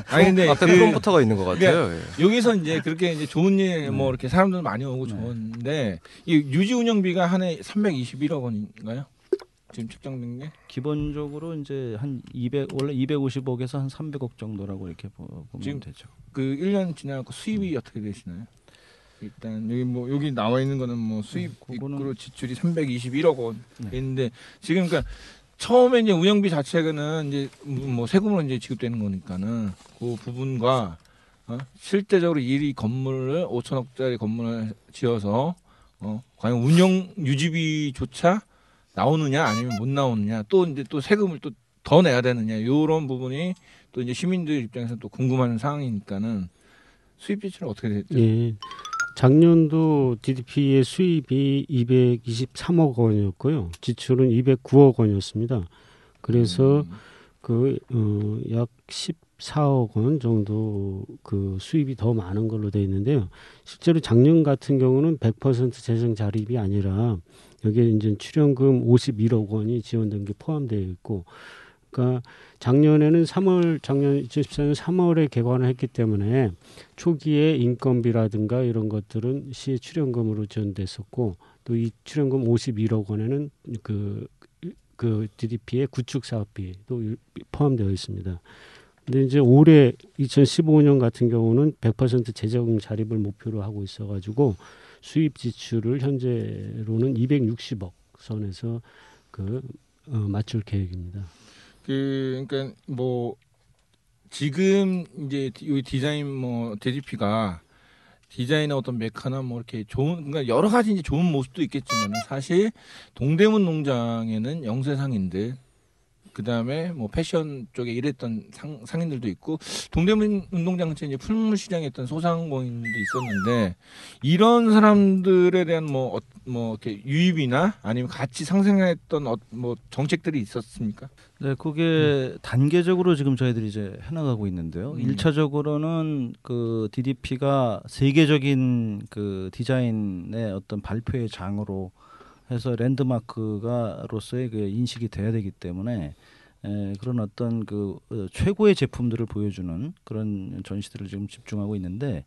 아니 근데 앞에 프롬프터가 있는 것 같아요. 예. 여기서 이제 그렇게 이제 좋은 일 뭐 이렇게 사람들 많이 오고 좋은데 이 유지 운영비가 한 해 321억 원인가요? 지금 책정된 게 기본적으로 이제 한 200 원래 250억에서 한 300억 정도라고 이렇게 보면 지금 되죠. 그 1년 지나고 수입이 어떻게 되시나요? 일단 여기 나와 있는 거는 뭐 수입 입구로 지출이 321억 원 있는데 지금 그러니까 처음에 이제 운영비 자체는 이제 뭐 세금으로 이제 지급되는 거니까는 그 부분과 실제적으로 이 건물을 5천억짜리 건물을 지어서 과연 운영 유지비조차 나오느냐 아니면 못 나오느냐 또 이제 또 세금을 또 더 내야 되느냐 이런 부분이 또 이제 시민들 입장에서 또 궁금한 사항이니까는 수입 지출은 어떻게 됐죠? 예. 작년도 DDP의 수입이 223억 원이었고요. 지출은 209억 원이었습니다. 그래서 약 14억 원 정도 그 수입이 더 많은 걸로 되어 있는데요. 실제로 작년 같은 경우는 100% 재정 자립이 아니라 여기에 이제 출연금 51억 원이 지원된 게 포함되어 있고, 그러니까 작년 2014년 3월에 개관을 했기 때문에 초기에 인건비라든가 이런 것들은 시의 출연금으로 지원됐었고, 또 이 출연금 51억 원에는 그 DDP의 구축 사업비도 포함되어 있습니다. 근데 이제 올해 2015년 같은 경우는 100% 재정 자립을 목표로 하고 있어가지고 수입 지출을 현재로는 260억 선에서 맞출 계획입니다. 그러니까 뭐 지금 이제 이 디자인 DDP가 디자인의 어떤 메카나 뭐 이렇게 그러니까 여러 가지 이제 좋은 모습도 있겠지만 사실 동대문 농장에는 영세상인들 그다음에 뭐 패션 쪽에 일했던 상인들도 있고 동대문 운동장 근처에 이제 풀물 시장에 있던 소상공인도 있었는데 이런 사람들에 대한 뭐 이렇게 유입이나 아니면 같이 상생했던 뭐 정책들이 있었습니까? 네, 그게 단계적으로 지금 저희들이 이제 해나가고 있는데요. 1차적으로는 그 DDP가 세계적인 그 디자인의 어떤 발표의 장으로 해서 랜드마크가로서의 그 인식이 돼야 되기 때문에 그런 어떤 그 최고의 제품들을 보여주는 그런 전시들을 지금 집중하고 있는데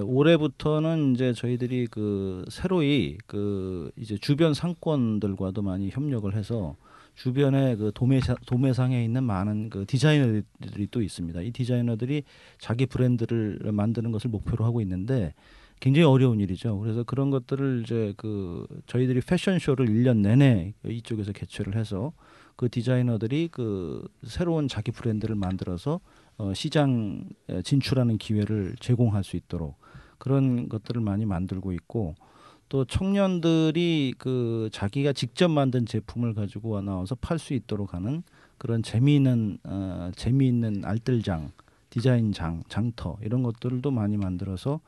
올해부터는 이제 저희들이 그 새로이 그 이제 주변 상권들과도 많이 협력을 해서 주변에 그 도매상에 있는 많은 그 디자이너들이 또 있습니다. 이 디자이너들이 자기 브랜드를 만드는 것을 목표로 하고 있는데 굉장히 어려운 일이죠. 그래서 그런 것들을 이제 그 저희들이 패션쇼를 1년 내내 이쪽에서 개최를 해서 그 디자이너들이 그 새로운 자기 브랜드를 만들어서 시장 진출하는 기회를 제공할 수 있도록 그런 것들을 많이 만들고 있고 또 청년들이 그 자기가 직접 만든 제품을 가지고 나와서 팔 수 있도록 하는 그런 재미있는 알뜰장, 디자인장, 장터 이런 것들도 많이 만들어서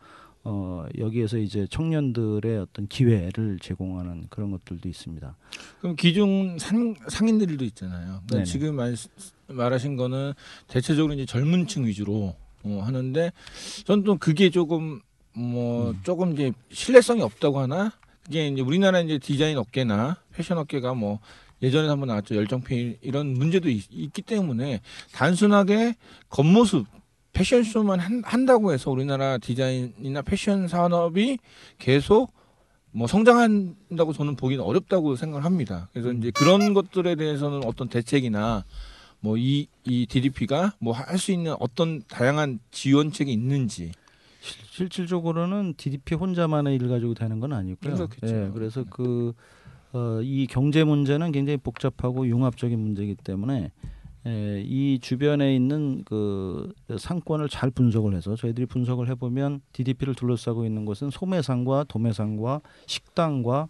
여기에서 이제 청년들의 어떤 기회를 제공하는 그런 것들도 있습니다. 그럼 기존 상인들도 있잖아요. 그러니까 네네. 지금 말하신 거는 대체적으로 이제 젊은층 위주로 하는데 전 또 그게 조금 조금 이제 신뢰성이 없다고 하나? 그게 이제 우리나라 이제 디자인 업계나 패션 업계가 뭐 예전에 한번 나왔죠. 열정페이 이런 문제도 있기 때문에 단순하게 겉모습 패션쇼만 한다고 해서 우리나라 디자인이나 패션 산업이 계속 뭐 성장한다고 저는 보기는 어렵다고 생각을 합니다. 그래서 이제 그런 것들에 대해서는 어떤 대책이나 뭐 이 DDP가 뭐 할 수 있는 어떤 다양한 지원책이 있는지. 실질적으로는 DDP 혼자만의 일 가지고 되는 건 아니고요. 그렇겠죠. 예, 그래서 이 경제 문제는 굉장히 복잡하고 융합적인 문제이기 때문에 이 주변에 있는 그 상권을 잘 분석을 해서 저희들이 분석을 해보면 DDP를 둘러싸고 있는 것은 소매상과 도매상과 식당과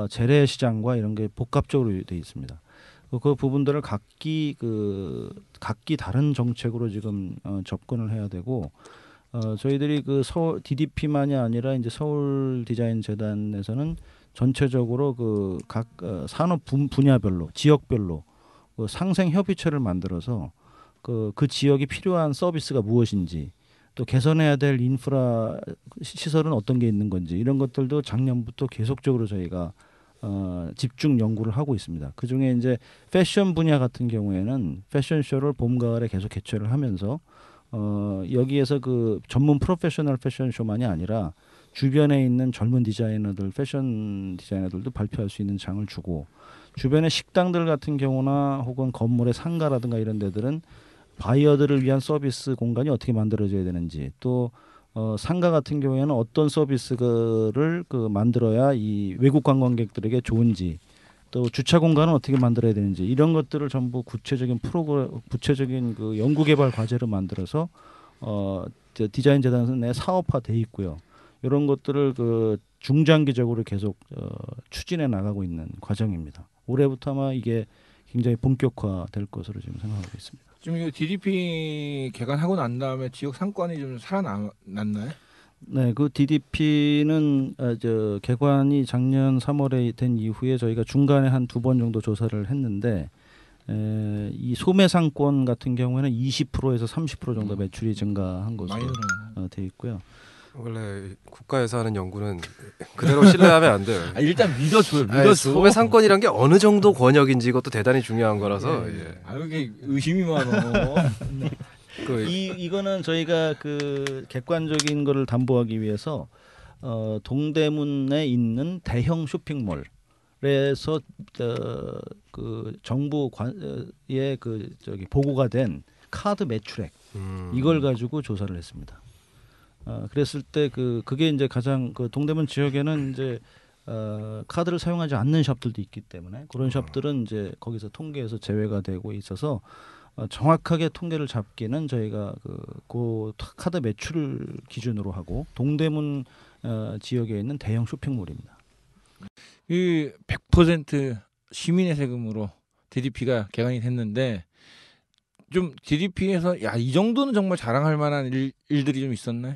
재래시장과 이런 게 복합적으로 되어 있습니다. 그 부분들을 각기 다른 정책으로 지금 접근을 해야 되고 저희들이 그 서울 DDP만이 아니라 이제 서울 디자인 재단에서는 전체적으로 그 각 산업 분야별로 지역별로 그 상생 협의체를 만들어서 그 지역이 필요한 서비스가 무엇인지 또 개선해야 될 인프라 시설은 어떤 게 있는 건지 이런 것들도 작년부터 계속적으로 저희가 집중 연구를 하고 있습니다. 그 중에 이제 패션 분야 같은 경우에는 패션쇼를 봄 가을에 계속 개최를 하면서 여기에서 그 전문 프로페셔널 패션쇼만이 아니라 주변에 있는 젊은 디자이너들, 패션 디자이너들도 발표할 수 있는 장을 주고 주변의 식당들 같은 경우나 혹은 건물의 상가라든가 이런 데들은 바이어들을 위한 서비스 공간이 어떻게 만들어져야 되는지 또 상가 같은 경우에는 어떤 서비스를 만들어야 이 외국 관광객들에게 좋은지 또 주차 공간은 어떻게 만들어야 되는지 이런 것들을 전부 구체적인 그 연구 개발 과제로 만들어서 디자인 재단 내 사업화돼 있고요. 이런 것들을 그 중장기적으로 계속 추진해 나가고 있는 과정입니다. 올해부터 아마 이게 굉장히 본격화될 것으로 지금 생각하고 있습니다. 지금 이 DDP 개관하고 난 다음에 지역 상권이 좀 살아났나요? 네, 그 DDP는 개관이 작년 3월에 된 이후에 저희가 중간에 한 2번 정도 조사를 했는데 이 소매상권 같은 경우에는 20%에서 30% 정도 매출이 증가한 것으로 돼 있고요. 원래 국가에서 하는 연구는 그대로 신뢰하면 안 돼요. 일단 믿어줘요. 소매 상권이란 게 어느 정도 권역인지 이것도 대단히 중요한 거라서. 이게 의심이 많어. 이거는 저희가 그 객관적인 거를 담보하기 위해서 동대문에 있는 대형 쇼핑몰에서 그 정부의 보고가 된 카드 매출액 이걸 가지고 조사를 했습니다. 그랬을 때 그게 이제 가장 그 동대문 지역에는 이제 카드를 사용하지 않는 샵들도 있기 때문에 그런 샵들은 이제 거기서 통계에서 제외가 되고 있어서 정확하게 통계를 잡기는 저희가 그 카드 매출을 기준으로 하고 동대문 지역에 있는 대형 쇼핑몰입니다. 이 100% 시민의 세금으로 DDP가 개관이 됐는데 좀 DDP에서 야 이 정도는 정말 자랑할 만한 일들이 좀 있었나요?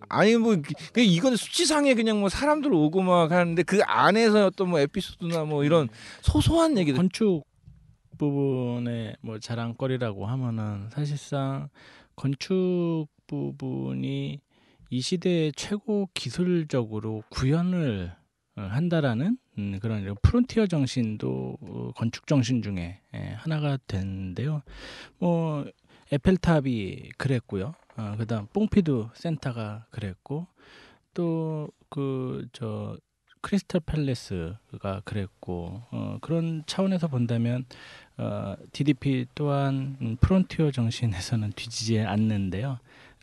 아니 뭐 이건 수치상에 그냥 뭐 사람들 오고 막 하는데 그 안에서 어떤 뭐 에피소드나 뭐 이런 소소한 얘기들 건축 부분의 뭐 자랑거리라고 하면은 사실상 건축 부분이 이 시대의 최고 기술적으로 구현을 한다라는 그런 프론티어 정신도 건축 정신 중에 하나가 되는데요. 뭐 에펠탑이 그랬고요. 그다음 뽕피두 센터가 그랬고 또 그 저 크리스탈 팰레스가 그랬고 그런 차원에서 본다면 DDP 또한 프론티어 정신에서는 뒤지지 않는데요.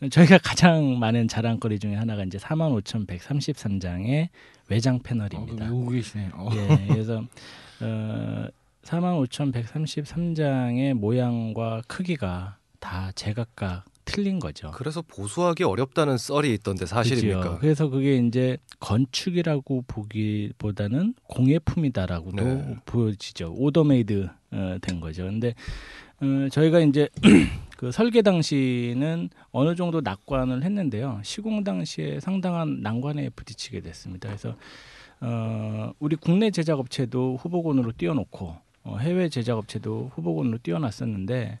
저희가 가장 많은 자랑거리 중에 하나가 이제 45,133장의 외장 패널입니다. 외우고 계시네. 예, 그래서 45,133장의 모양과 크기가 다 제각각 틀린 거죠. 그래서 보수하기 어렵다는 썰이 있던데 사실입니까? 그렇죠. 그래서 그게 이제 건축이라고 보기보다는 공예품이다라고도 네. 보여지죠. 오더메이드 된 거죠. 근데 저희가 이제 그 설계 당시는 어느 정도 낙관을 했는데요. 시공 당시에 상당한 난관에 부딪히게 됐습니다. 그래서 우리 국내 제작업체도 후보군으로 띄워놓고 해외 제작업체도 후보군으로 띄워놨었는데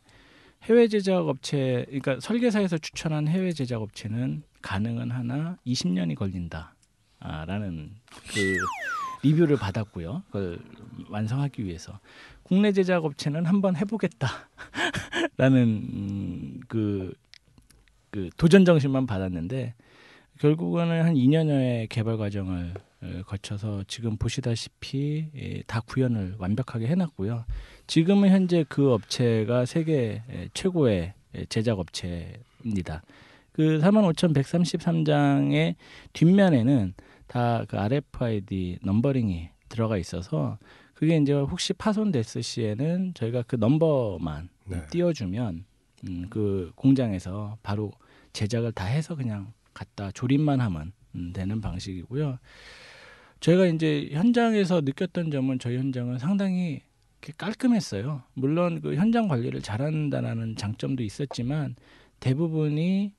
해외 제작업체, 그러니까 설계사에서 추천한 해외 제작업체는 가능은 하나 20년이 걸린다라는 그 리뷰를 받았고요. 그걸 완성하기 위해서 국내 제작업체는 한번 해보겠다라는 그 도전 정신만 받았는데 결국은 한 2년여의 개발 과정을 거쳐서 지금 보시다시피 다 구현을 완벽하게 해놨고요. 지금은 현재 그 업체가 세계 최고의 제작 업체입니다. 그 45,133장의 뒷면에는 다 그 RFID 넘버링이 들어가 있어서 그게 이제 혹시 파손됐을 시에는 저희가 그 넘버만 네. 띄워주면 그 공장에서 바로 제작을 다 해서 그냥 갖다 조립만 하면 되는 방식이고요. 저희가 이제 현장에서 느꼈던 점은 저희 현장은 상당히 깔끔했어요. 물론 그 현장 관리를 잘한다는 장점도 있었지만 대부분이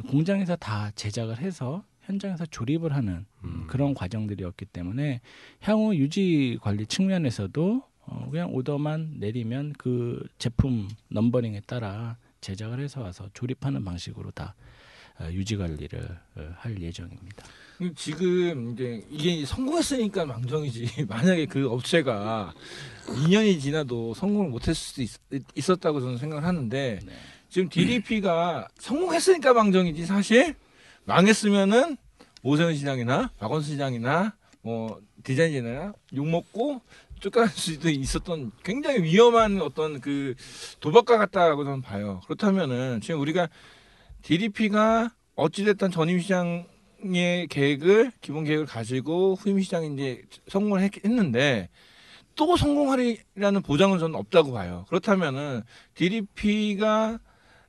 공장에서 다 제작을 해서 현장에서 조립을 하는 그런 과정들이었기 때문에 향후 유지 관리 측면에서도 그냥 오더만 내리면 그 제품 넘버링에 따라 제작을 해서 와서 조립하는 방식으로 다 유지 관리를 할 예정입니다. 지금 이제 이게 성공했으니까 망정이지. 만약에 그 업체가 2년이 지나도 성공을 못했을 수도 있었다고 저는 생각을 하는데 네. 지금 DDP가 성공했으니까 망정이지 사실 망했으면은 오세훈 시장이나 박원순 시장이나 뭐 디자인이나 욕 먹고 쫓겨날 수도 있었던 굉장히 위험한 어떤 그 도박과 같다고 저는 봐요. 그렇다면은 지금 우리가 DDP가 어찌됐든 전임 시장의 계획을 기본 계획을 가지고 후임 시장이 이제 성공을 했는데 또 성공하리라는 보장은 저는 없다고 봐요. 그렇다면은 DDP가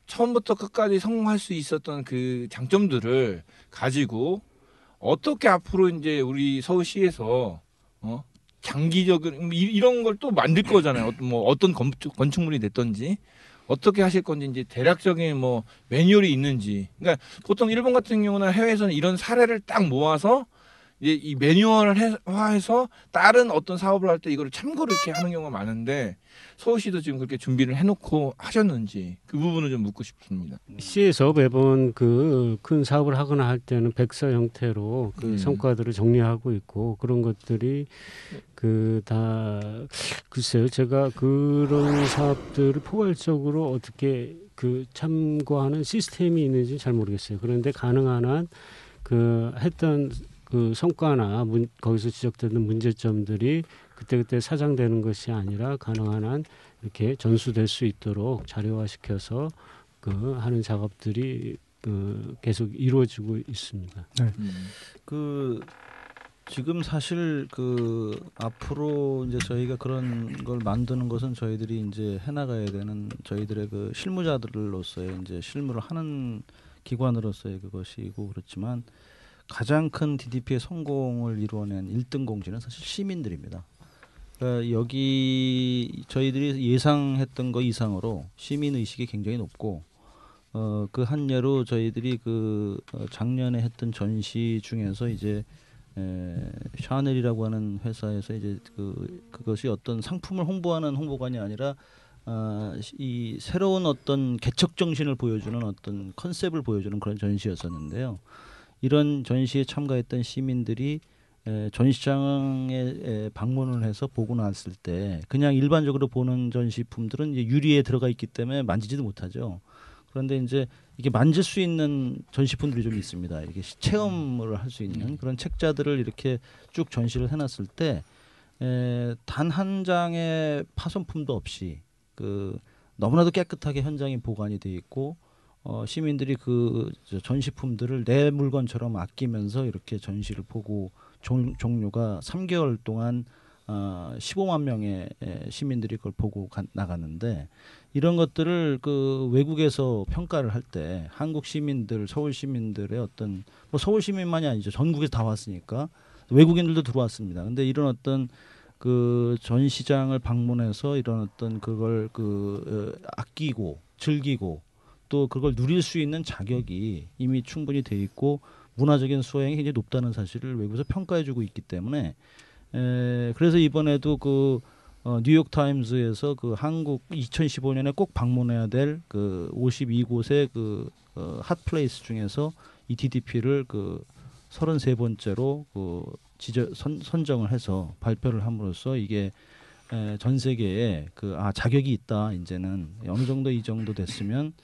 처음부터 끝까지 성공할 수 있었던 그 장점들을 가지고 어떻게 앞으로 이제 우리 서울시에서 장기적인 이런 걸 또 만들 거잖아요. 뭐 어떤 건축물이 됐든지 어떻게 하실 건지 이제 대략적인 뭐 매뉴얼이 있는지. 그러니까 보통 일본 같은 경우나 해외에서는 이런 사례를 딱 모아서 이제 이 매뉴얼화해서 다른 어떤 사업을 할 때 이거를 참고를 이렇게 하는 경우가 많은데 서울시도 지금 그렇게 준비를 해놓고 하셨는지 그 부분을 좀 묻고 싶습니다. 시에서 매번 그 큰 사업을 하거나 할 때는 백서 형태로 그 성과들을 정리하고 있고 그런 것들이 그 다 글쎄요 제가 그런 사업들을 포괄적으로 어떻게 그 참고하는 시스템이 있는지 잘 모르겠어요. 그런데 가능한 한 그 했던 그 성과나 거기서 지적되는 문제점들이 그때그때 사장되는 것이 아니라 가능한 한 이렇게 전수될 수 있도록 자료화시켜서 그 하는 작업들이 그 계속 이루어지고 있습니다. 그 지금 사실 그 앞으로 이제 저희가 그런 걸 만드는 것은 저희들이 이제 해나가야 되는 저희들의 그 실무자들로서의 이제 실무를 하는 기관으로서의 그것이고 그렇지만 가장 큰 DDP의 성공을 이루어낸 1등 공신은 사실 시민들입니다. 그러니까 여기 저희들이 예상했던 거 이상으로 시민 의식이 굉장히 높고 그 한 예로 저희들이 작년에 했던 전시 중에서 이제 샤넬이라고 하는 회사에서 이제 그것이 어떤 상품을 홍보하는 홍보관이 아니라 이 새로운 어떤 개척 정신을 보여주는 어떤 컨셉을 보여주는 그런 전시였었는데요. 이런 전시에 참가했던 시민들이 전시장에 방문을 해서 보고 나왔을 때 그냥 일반적으로 보는 전시품들은 이제 유리에 들어가 있기 때문에 만지지도 못하죠. 그런데 이제 이게 만질 수 있는 전시품들이 좀 있습니다. 이게 체험을 할 수 있는 그런 책자들을 이렇게 쭉 전시를 해놨을 때 단 한 장의 파손품도 없이 너무나도 깨끗하게 현장이 보관이 돼 있고 시민들이 전시품들을 내 물건처럼 아끼면서 이렇게 전시를 보고 종료가 3개월 동안 15만 명의 시민들이 그걸 보고 나가는데 이런 것들을 외국에서 평가를 할 때 한국 시민들, 서울 시민들의 어떤 서울 시민만이 아니죠. 전국에서 다 왔으니까 외국인들도 들어왔습니다. 근데 이런 어떤 전시장을 방문해서 이런 어떤 그걸 아끼고 즐기고 또 그걸 누릴 수 있는 자격이 이미 충분히 돼 있고 문화적인 수혜가 굉장히 높다는 사실을 외국에서 평가해주고 있기 때문에 그래서 이번에도 뉴욕 타임즈에서 한국 2015년에 꼭 방문해야 될 52곳의 핫플레이스 중에서 이 DDP를 33번째로 선정을 해서 발표를 함으로써 이게 전 세계에 자격이 있다. 이제는 어느 정도 이 정도 됐으면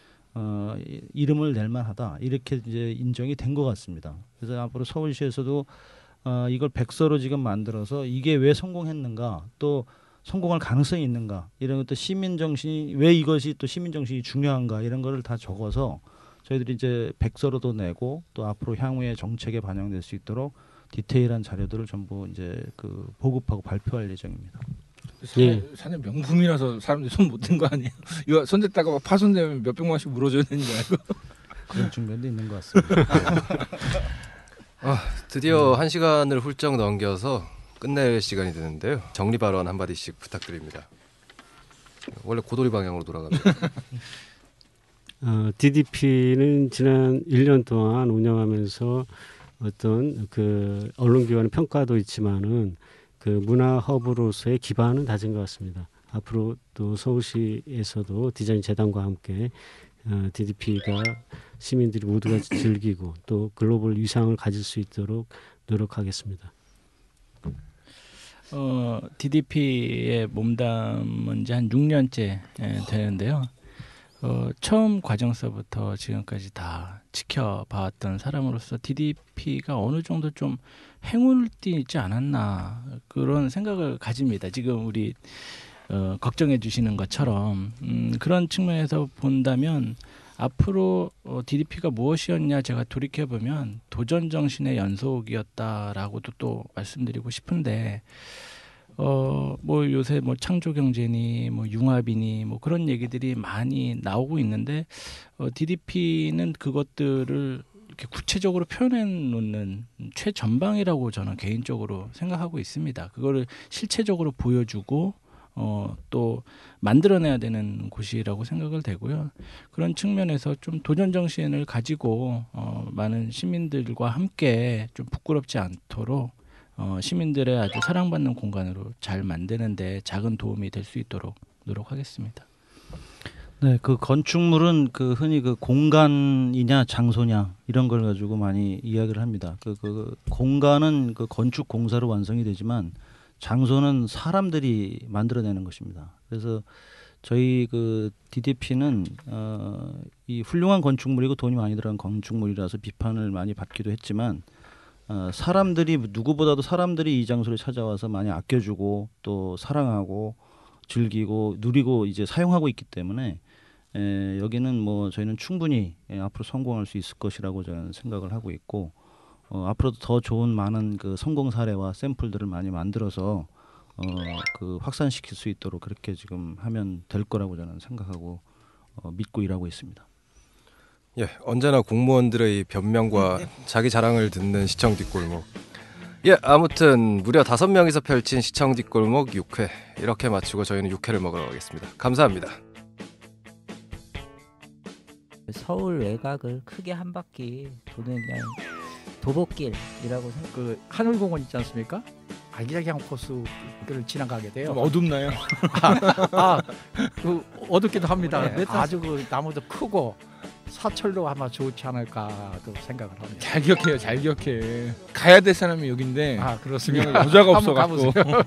이름을 낼 만하다. 이렇게 이제 인정이 된 것 같습니다. 그래서 앞으로 서울시에서도 이걸 백서로 지금 만들어서 이게 왜 성공했는가, 또 성공할 가능성이 있는가, 이런 것도 시민 정신이 왜 이것이 또 시민 정신이 중요한가 이런 거를 다 적어서 저희들이 이제 백서로도 내고 또 앞으로 향후에 정책에 반영될 수 있도록 디테일한 자료들을 전부 이제 보급하고 발표할 예정입니다. 사내 명품이라서 사람들이 손 못 댄 거 아니에요? 이거 손댔다가 막 파손되면 몇 백만씩 물어줘야 되는 줄 알고. 그런 측면도 있는 것 같습니다. 드디어 1시간을 훌쩍 넘겨서 끝낼 시간이 되는데요. 정리 발언 한마디씩 부탁드립니다. 원래 고도리 방향으로 돌아갑니다. DDP는 지난 1년 동안 운영하면서 어떤 언론기관의 평가도 있지만은 문화 허브로서의 기반은 다진 것 같습니다. 앞으로 또 서울시에서도 디자인 재단과 함께 DDP가 시민들이 모두가 즐기고 또 글로벌 위상을 가질 수 있도록 노력하겠습니다. DDP에 몸담은 지 한 6년째 되는데요. 처음 과정서부터 지금까지 다 지켜봐왔던 사람으로서 DDP가 어느 정도 좀 행운을 띠지 않았나 그런 생각을 가집니다. 지금 우리 걱정해 주시는 것처럼 그런 측면에서 본다면 앞으로 DDP가 무엇이었냐 제가 돌이켜보면 도전 정신의 연속이었다라고도 또 말씀드리고 싶은데 요새 창조 경제니 융합이니 그런 얘기들이 많이 나오고 있는데 DDP는 그것들을 이렇게 구체적으로 표현해 놓는 최전방이라고 저는 개인적으로 생각하고 있습니다. 그거를 실체적으로 보여주고 또 만들어내야 되는 곳이라고 생각을 되고요. 그런 측면에서 좀 도전 정신을 가지고 많은 시민들과 함께 좀 부끄럽지 않도록 시민들의 아주 사랑받는 공간으로 잘 만드는데 작은 도움이 될 수 있도록 노력하겠습니다. 네, 건축물은 흔히 공간이냐 장소냐 이런 걸 가지고 많이 이야기를 합니다. 공간은 건축 공사로 완성이 되지만 장소는 사람들이 만들어내는 것입니다. 그래서 저희 DDP는 이 훌륭한 건축물이고 돈이 많이 들어간 건축물이라서 비판을 많이 받기도 했지만 누구보다도 사람들이 이 장소를 찾아와서 많이 아껴주고 또 사랑하고 즐기고 누리고 이제 사용하고 있기 때문에 여기는 저희는 충분히 앞으로 성공할 수 있을 것이라고 저는 생각을 하고 있고 앞으로도 더 좋은 많은 성공 사례와 샘플들을 많이 만들어서 확산시킬 수 있도록 그렇게 지금 하면 될 거라고 저는 생각하고 믿고 일하고 있습니다. 예, 언제나 공무원들의 변명과 자기 자랑을 듣는 시청 뒷골목. 예, 아무튼 무려 5명이서 펼친 시청 뒷골목 6회 이렇게 마치고 저희는 6회를 먹으러 가겠습니다. 감사합니다. 서울 외곽을 크게 한 바퀴 도는 그냥 도보길이라고 생각. 그 하늘공원 있지 않습니까? 아기자기한 코스를 지나가게 돼요. 좀 어둡나요? 그 어둡기도 합니다. 네, 아주 그 나무도 크고 사철로 아마 좋지 않을까도 생각을 합니다. 잘 기억해요. 잘 기억해. 가야 될 사람이 여긴데 그렇습니다. 여자가 한번 없어갖고. 가보세요.